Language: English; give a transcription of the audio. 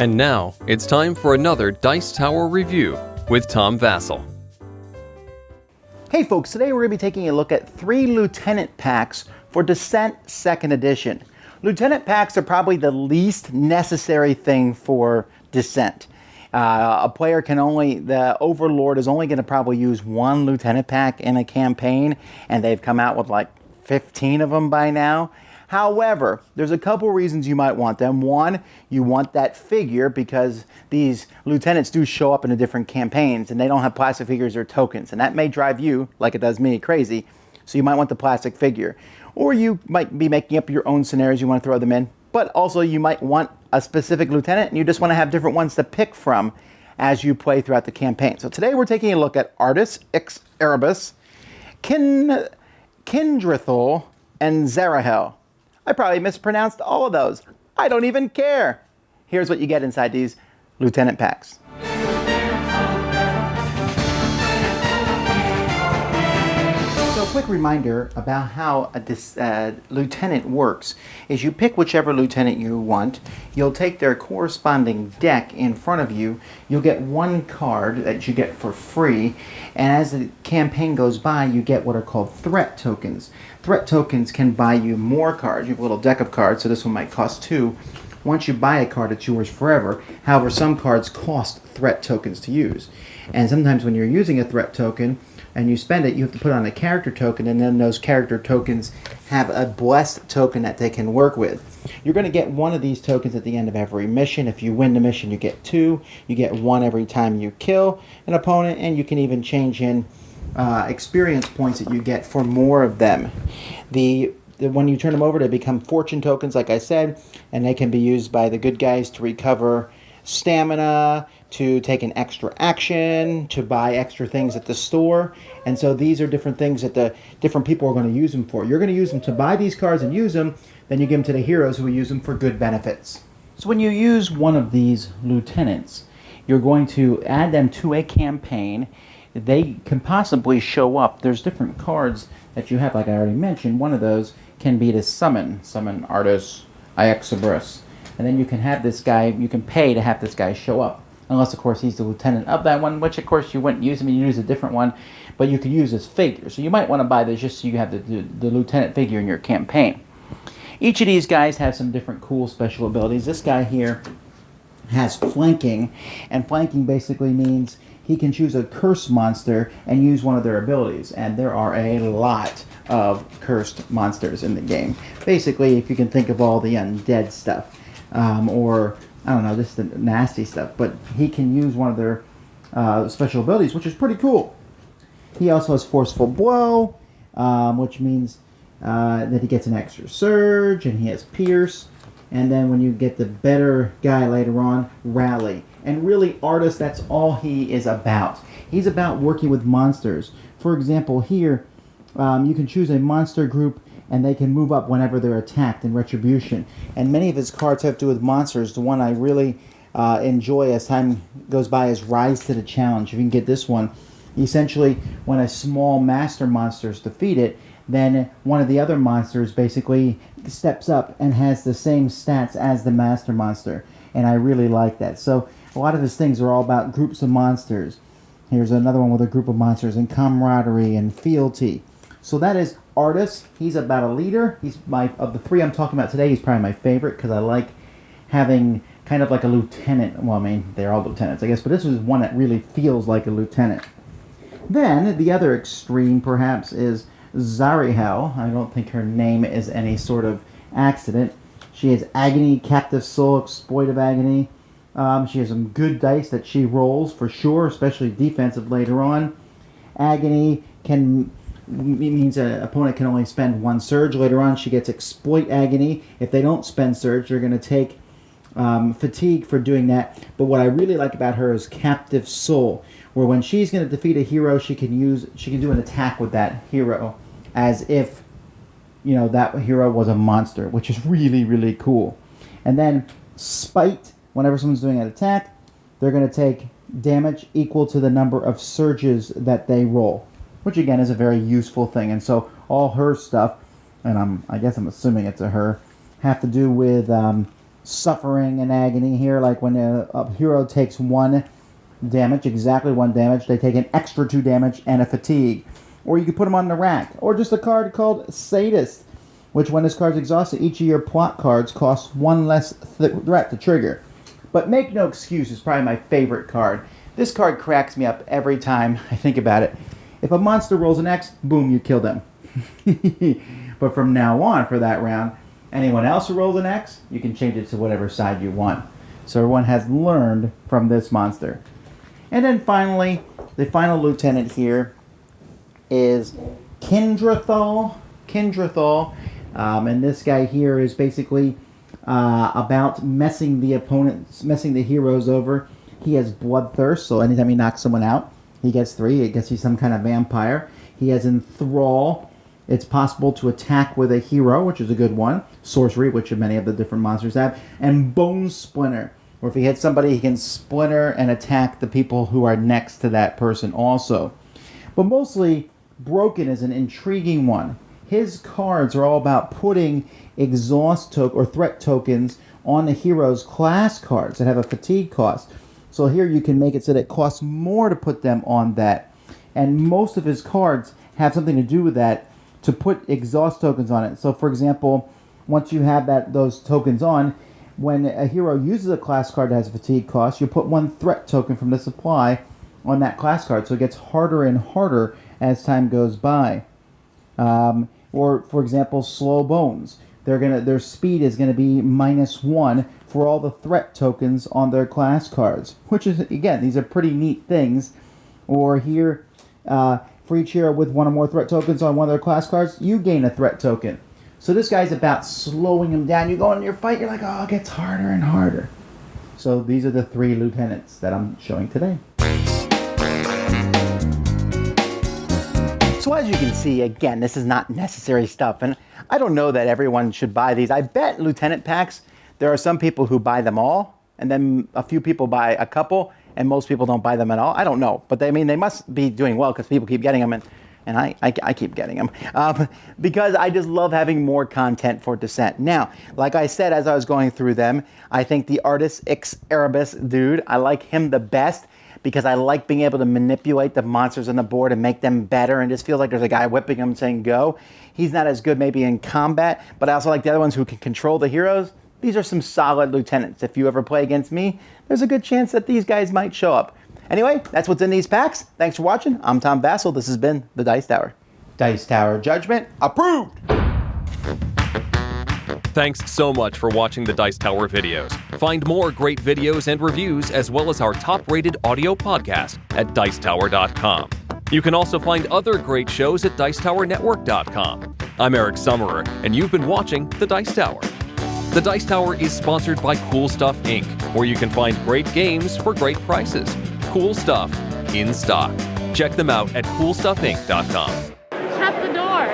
And now, it's time for another Dice Tower review with Tom Vasel. Hey folks, today we're going to be taking a look at 3 Lieutenant packs for Descent 2nd Edition. Lieutenant packs are probably the least necessary thing for Descent. A player can the Overlord is only going to probably use 1 Lieutenant pack in a campaign, and they've come out with like 15 of them by now. However, there's a couple reasons you might want them. One, you want that figure because these lieutenants do show up in the different campaigns and they don't have plastic figures or tokens, and that may drive you, like it does me, crazy. So you might want the plastic figure. Or you might be making up your own scenarios, you want to throw them in. But also you might want a specific lieutenant and you just want to have different ones to pick from as you play throughout the campaign. So today we're taking a look at Artis, Ix'erebus, Kindrithol, and Zarahel. I probably mispronounced all of those. I don't even care. Here's what you get inside these Lieutenant packs. So a quick reminder about how this Lieutenant works is you pick whichever Lieutenant you want. You'll take their corresponding deck in front of you. You'll get 1 card that you get for free. And as the campaign goes by, you get what are called threat tokens. Threat tokens can buy you more cards. You have a little deck of cards, so this one might cost 2. Once you buy a card, it's yours forever. However, some cards cost threat tokens to use. And sometimes when you're using a threat token and you spend it, you have to put on a character token, and then those character tokens have a blessed token that they can work with. You're going to get 1 of these tokens at the end of every mission. If you win the mission, you get 2. You get 1 every time you kill an opponent, and you can even change in experience points that you get for more of them. When you turn them over, they become fortune tokens, like I said, and they can be used by the good guys to recover stamina, to take an extra action, to buy extra things at the store. And so these are different things that the different people are going to use them for. You're going to use them to buy these cards and use them, then you give them to the heroes who will use them for good benefits. So when you use one of these lieutenants, you're going to add them to a campaign. They can possibly show up. There's different cards that you have, like I already mentioned. One of those can be to summon Artis, Ix'erebus. And then you can have this guy, you can pay to have this guy show up. Unless, of course, he's the lieutenant of that one, which, of course, you wouldn't use him. You use a different one, but you could use his figure. So you might want to buy this just so you have the lieutenant figure in your campaign. Each of these guys have some different cool special abilities. This guy here has flanking, and flanking basically means he can choose a cursed monster and use one of their abilities. And there are a lot of cursed monsters in the game. Basically, if you can think of all the undead stuff, or, I don't know, just the nasty stuff. But he can use one of their special abilities, which is pretty cool. He also has Forceful Blow, which means that he gets an extra surge, and he has Pierce. And then when you get the better guy later on, Rally. And really, Artis, that's all he is about. He's about working with monsters. For example, here, you can choose a monster group, and they can move up whenever they're attacked in Retribution. And many of his cards have to do with monsters. The one I really enjoy as time goes by is Rise to the Challenge. If you can get this one, essentially, when a small master monster is defeated, then one of the other monsters basically steps up and has the same stats as the master monster. And I really like that. So a lot of his things are all about groups of monsters. Here's another one with a group of monsters, and camaraderie and fealty. So that is Artis. He's about a leader. He's of the 3 I'm talking about today, he's probably my favorite because I like having kind of like a lieutenant. Well, I mean, they're all lieutenants, I guess, but this is one that really feels like a lieutenant. Then the other extreme, perhaps, is Zarahel. I don't think her name is any sort of accident. She has Agony, Captive Soul, Exploitive Agony. She has some good dice that she rolls for sure, especially defensive later on. Agony means an opponent can only spend 1 surge. Later on, she gets Exploit Agony. If they don't spend surge, they're going to take fatigue for doing that. But what I really like about her is Captive Soul, where when she's going to defeat a hero, she can do an attack with that hero as if, you know, that hero was a monster, which is really, really cool. And then Spite, whenever someone's doing an attack, they're going to take damage equal to the number of surges that they roll, which again is a very useful thing. And so all her stuff, and I guess I'm assuming it's a her, have to do with suffering and agony here, like when a hero takes 1 damage, exactly 1 damage, they take an extra 2 damage and a fatigue. Or you could put them on the rack. Or just a card called Sadist, which when this card's exhausted, each of your plot cards costs 1 less threat to trigger. But Make No Excuse is probably my favorite card. This card cracks me up every time I think about it. If a monster rolls an X, boom, you kill them. But from now on, for that round, anyone else who rolls an X, you can change it to whatever side you want. So everyone has learned from this monster. And then finally, the final lieutenant here is Kindrathal. And this guy here is basically about messing the heroes over. He has Bloodthirst, so anytime he knocks someone out, he gets 3. I guess he's some kind of vampire. He has Enthrall. It's possible to attack with a hero, which is a good one. Sorcery, which many of the different monsters have. And Bone Splinter, where if he hits somebody, he can splinter and attack the people who are next to that person also. But mostly, Broken is an intriguing one. His cards are all about putting exhaust token or threat tokens on the hero's class cards that have a fatigue cost. So here you can make it so that it costs more to put them on that. And most of his cards have something to do with that, to put exhaust tokens on it. So for example, once you have those tokens on, when a hero uses a class card that has a fatigue cost, you put 1 threat token from the supply on that class card. So it gets harder and harder as time goes by. Or for example, Slow Bones. Their speed is going to be -1 for all the threat tokens on their class cards. Which is, again, these are pretty neat things. Or here, for each hero with 1 or more threat tokens on one of their class cards, you gain a threat token. So this guy's about slowing him down. You go in your fight, you're like, oh, it gets harder and harder. So these are the 3 lieutenants that I'm showing today. So as you can see, again, this is not necessary stuff, and I don't know that everyone should buy these. I bet lieutenant packs, there are some people who buy them all, and then a few people buy a couple, and most people don't buy them at all. I don't know, but they must be doing well because people keep getting them, and I keep getting them because I just love having more content for Descent. Now, like I said, as I was going through them, I think the artist Ix'erebus dude, I like him the best because I like being able to manipulate the monsters on the board and make them better, and just feels like there's a guy whipping them saying go. He's not as good maybe in combat, but I also like the other ones who can control the heroes. These are some solid lieutenants. If you ever play against me, there's a good chance that these guys might show up. Anyway, that's what's in these packs. Thanks for watching. I'm Tom Vasel. This has been the Dice Tower. Dice Tower Judgment approved! Thanks so much for watching the Dice Tower videos. Find more great videos and reviews, as well as our top-rated audio podcast at Dicetower.com. You can also find other great shows at Dicetowernetwork.com. I'm Eric Summerer, and you've been watching The Dice Tower. The Dice Tower is sponsored by Cool Stuff Inc., where you can find great games for great prices. Cool stuff in stock. Check them out at CoolStuffInc.com. Shut the door.